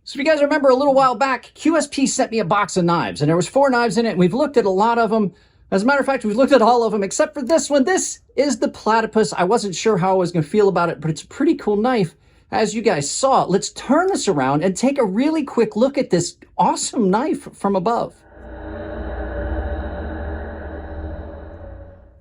So if you guys remember a little while back, QSP sent me a box of knives, and there was 4 knives in it, and we've looked at a lot of them. As a matter of fact, we've looked at all of them except for this one. This is the Platypus. I wasn't sure how I was going to feel about it, but it's a pretty cool knife, as you guys saw. Let's turn this around and take a really quick look at this awesome knife from above.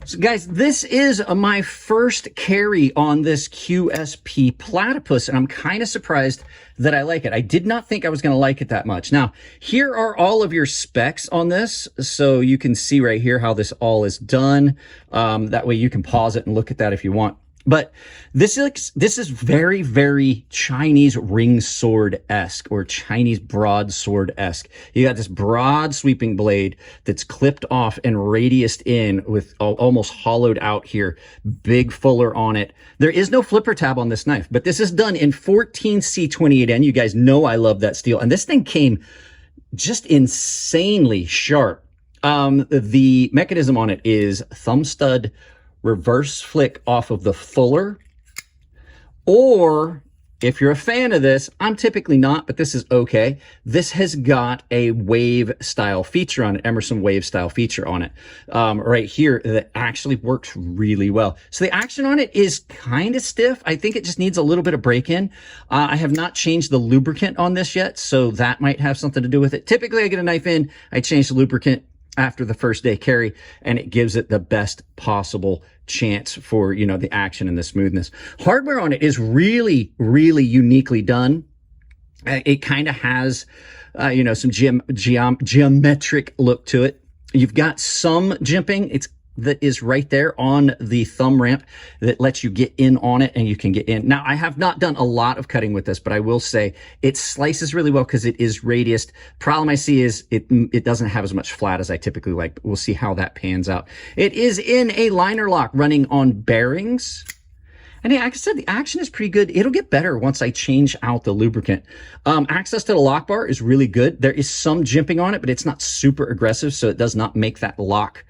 So guys, this is my first carry on this QSP Platypus, and I'm kind of surprised that I like it. I did not think I was going to like it that much. Now, here are all of your specs on this, so you can see right here how this all is done. That way you can pause it and look at that if you want. But this is very, very Chinese ring sword-esque or Chinese broadsword-esque. You got this broad sweeping blade that's clipped off and radiused in with almost hollowed out here. Big fuller on it. There is no flipper tab on this knife, but this is done in 14C28N. You guys know I love that steel. And this thing came just insanely sharp. The mechanism on it is thumb stud reverse flick off of the fuller, or if you're a fan of this, I'm typically not, but this is okay. This has got a wave style feature on it, Emerson wave style feature on it, right here that actually works really well. So the action on it is kind of stiff. I think it just needs a little bit of break-in. I have not changed the lubricant on this yet, so that might have something to do with it. Typically, I get a knife in, I change the lubricant after the first day carry, and it gives it the best possible chance for, you know, the action and the smoothness. Hardware on it is really, really uniquely done. It kind of has, you know, some geometric look to it. You've got some jimping. That is right there on the thumb ramp that lets you get in on it, and you can get in. Now, I have not done a lot of cutting with this, but I will say it slices really well because it is radiused. Problem I see is it doesn't have as much flat as I typically like, but we'll see how that pans out. It is in a liner lock running on bearings. And yeah, like I said, the action is pretty good. It'll get better once I change out the lubricant. Access to the lock bar is really good. There is some jimping on it, but it's not super aggressive, so it does not make that lock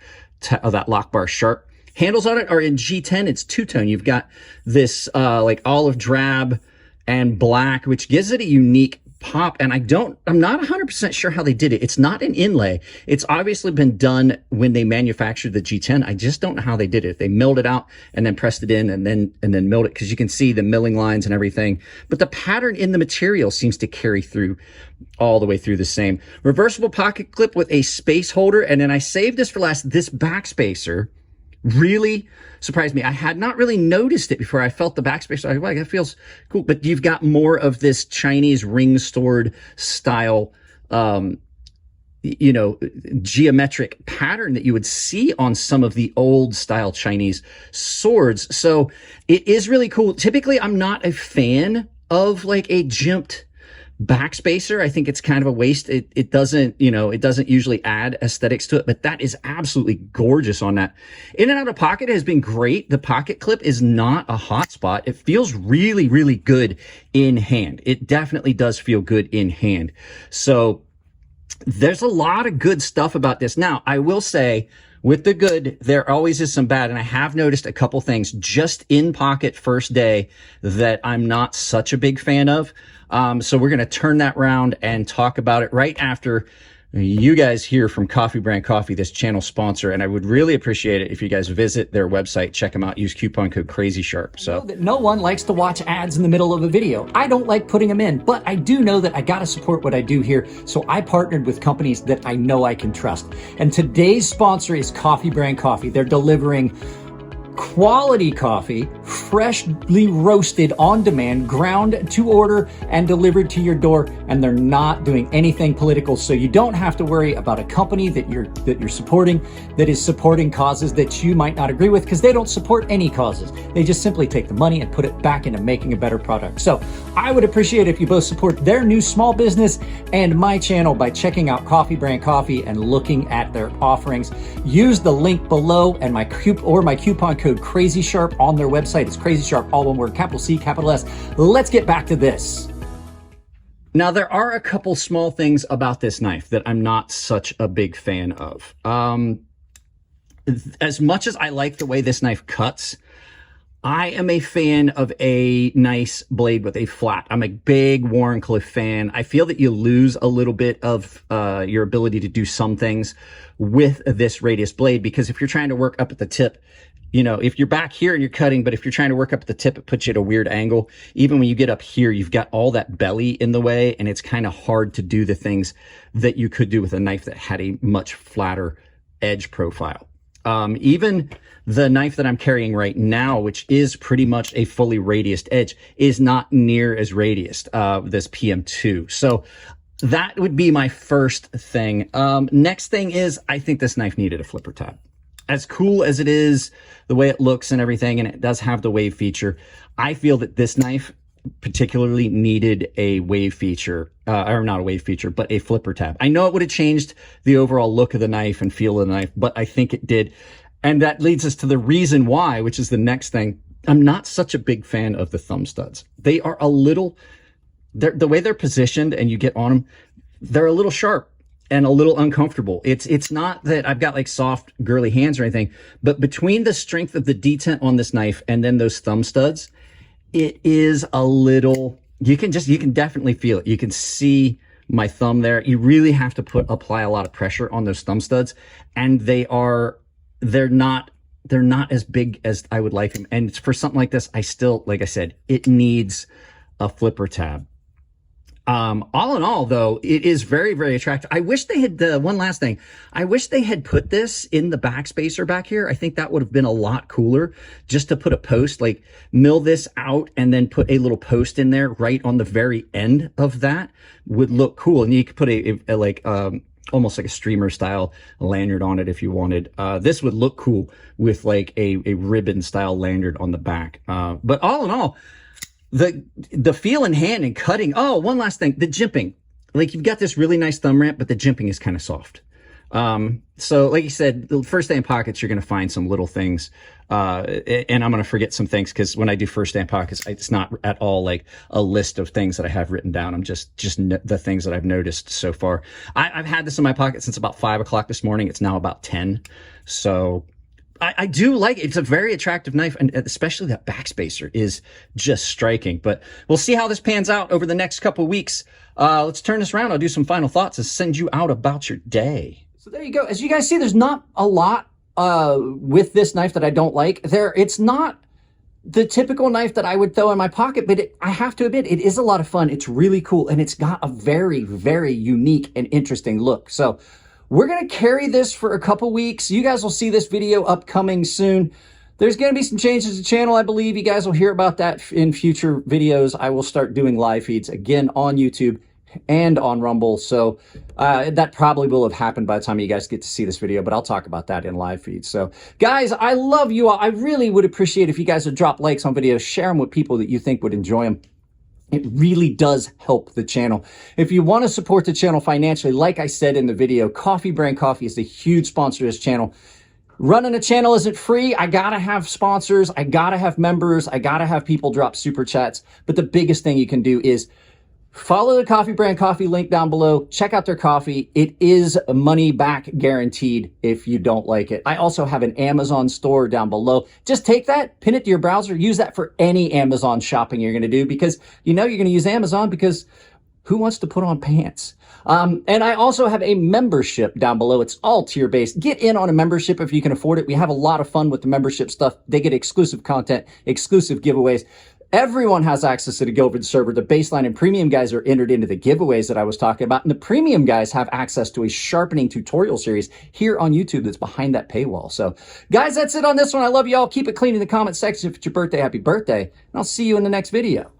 bar sharp. Handles on it are in G10. It's two-tone. You've got this like olive drab and black, which gives it a unique pop. And I'm not 100% sure how they did it. It's not an inlay. It's obviously been done when they manufactured the G10. I just don't know how they did it. If they milled it out and then pressed it in and then milled it, because you can see the milling lines and everything. But the pattern in the material seems to carry through all the way through the same. Reversible pocket clip with a space holder. And then I saved this for last. This backspacer really surprised me. I had not really noticed it before I felt the backspacer. I was like, that feels cool. But you've got more of this Chinese ring sword style, you know, geometric pattern that you would see on some of the old style Chinese swords. So it is really cool. Typically, I'm not a fan of like a jimped backspacer. I think it's kind of a waste. It doesn't, you know, it doesn't usually add aesthetics to it, but that is absolutely gorgeous on that. In and out of pocket has been great. The pocket clip is not a hot spot. It feels really, really good in hand. It definitely does feel good in hand. So there's a lot of good stuff about this. Now, I will say, with the good, there always is some bad, and I have noticed a couple things just in pocket first day that I'm not such a big fan of. So we're going to turn that round and talk about it right after you guys hear from Coffee Brand Coffee, this channel sponsor, and I would really appreciate it if you guys visit their website, check them out, use coupon code CrazySharp. So I know that no one likes to watch ads in the middle of a video. I don't like putting them in, but I do know that I got to support what I do here. So I partnered with companies that I know I can trust. And today's sponsor is Coffee Brand Coffee. They're delivering quality coffee, freshly roasted on demand, ground to order and delivered to your door, and they're not doing anything political, so you don't have to worry about a company that you're supporting that is supporting causes that you might not agree with, because they don't support any causes. They just simply take the money and put it back into making a better product. So I would appreciate if you both support their new small business and my channel by checking out Coffee Brand Coffee and looking at their offerings. Use the link below and my coupon code CrazySharp on their website. It's CrazySharp, all one word, capital C, capital S. Let's get back to this. now there are a couple small things about this knife that I'm not such a big fan of. As much as I like the way this knife cuts, I am a fan of a nice blade with a flat. I'm a big Warncliffe fan. I feel that you lose a little bit of your ability to do some things with this radius blade, because if you're trying to work up at the tip, you know, if you're back here and you're cutting, but if you're trying to work up at the tip, it puts you at a weird angle. Even when you get up here, you've got all that belly in the way, and it's kind of hard to do the things that you could do with a knife that had a much flatter edge profile. Even the knife that I'm carrying right now, which is pretty much a fully radiused edge, is not near as radiused, this PM2. So that would be my first thing. Next thing is, I think this knife needed a flipper tab. As cool as it is, the way it looks and everything, and it does have the wave feature, I feel that this knife particularly needed a wave feature, or not a wave feature, but a flipper tab. I know it would have changed the overall look of the knife and feel of the knife, but I think it did. And that leads us to the reason why, which is the next thing. I'm not such a big fan of the thumb studs. They are a little, the way they're positioned and you get on them, they're a little sharp and a little uncomfortable. It's not that I've got like soft, girly hands or anything, but between the strength of the detent on this knife and then those thumb studs, it is a little, you can definitely feel it. You can see my thumb there. You really have to apply a lot of pressure on those thumb studs, and they're not as big as I would like them. And for something like this, I still, like I said, it needs a flipper tab. All in all, though, it is very, very attractive. I wish they had, one last thing, I wish they had put this in the backspacer back here. I think that would have been a lot cooler, just to put a post, like mill this out and then put a little post in there right on the very end of that would look cool. And you could put almost like a streamer style lanyard on it if you wanted. This would look cool with like a ribbon style lanyard on the back. But all in all, the feel in hand and cutting. Oh, one last thing, the jimping. Like, you've got this really nice thumb ramp, but the jimping is kind of soft. So like you said, the first day in pockets, you're going to find some little things. And I'm going to forget some things, because when I do first day in pockets, it's not at all like a list of things that I have written down. I'm just the things that I've noticed so far. I've had this in my pocket since about 5 o'clock this morning. It's now about 10. So I do like it. It's a very attractive knife, and especially that backspacer is just striking. But we'll see how this pans out over the next couple of weeks. Let's turn this around. I'll do some final thoughts and send you out about your day. So there you go. As you guys see, there's not a lot with this knife that I don't like. It's not the typical knife that I would throw in my pocket, but I have to admit, it is a lot of fun. It's really cool, and it's got a very, very unique and interesting look. So we're going to carry this for a couple weeks. You guys will see this video upcoming soon. There's going to be some changes to the channel, I believe. You guys will hear about that in future videos. I will start doing live feeds again on YouTube and on Rumble. So that probably will have happened by the time you guys get to see this video, but I'll talk about that in live feeds. So guys, I love you all. I really would appreciate if you guys would drop likes on videos, share them with people that you think would enjoy them. It really does help the channel. If you want to support the channel financially, like I said in the video, Coffee Brand Coffee is a huge sponsor of this channel. Running a channel isn't free. I gotta have sponsors. I gotta have members. I gotta have people drop super chats. But the biggest thing you can do is follow the Coffee Brand Coffee link down below. Check out their coffee. It is money back guaranteed if you don't like it. I also have an Amazon store down below. Just take that, pin it to your browser, use that for any Amazon shopping you're going to do, because you know you're going to use Amazon, because who wants to put on pants? And I also have a membership down below. It's all tier based. Get in on a membership if you can afford it. We have a lot of fun with the membership stuff. They get exclusive content, exclusive giveaways. Everyone has access to the Guildford server. The baseline and premium guys are entered into the giveaways that I was talking about. And the premium guys have access to a sharpening tutorial series here on YouTube that's behind that paywall. So guys, that's it on this one. I love you all. Keep it clean in the comment section. If it's your birthday, happy birthday. And I'll see you in the next video.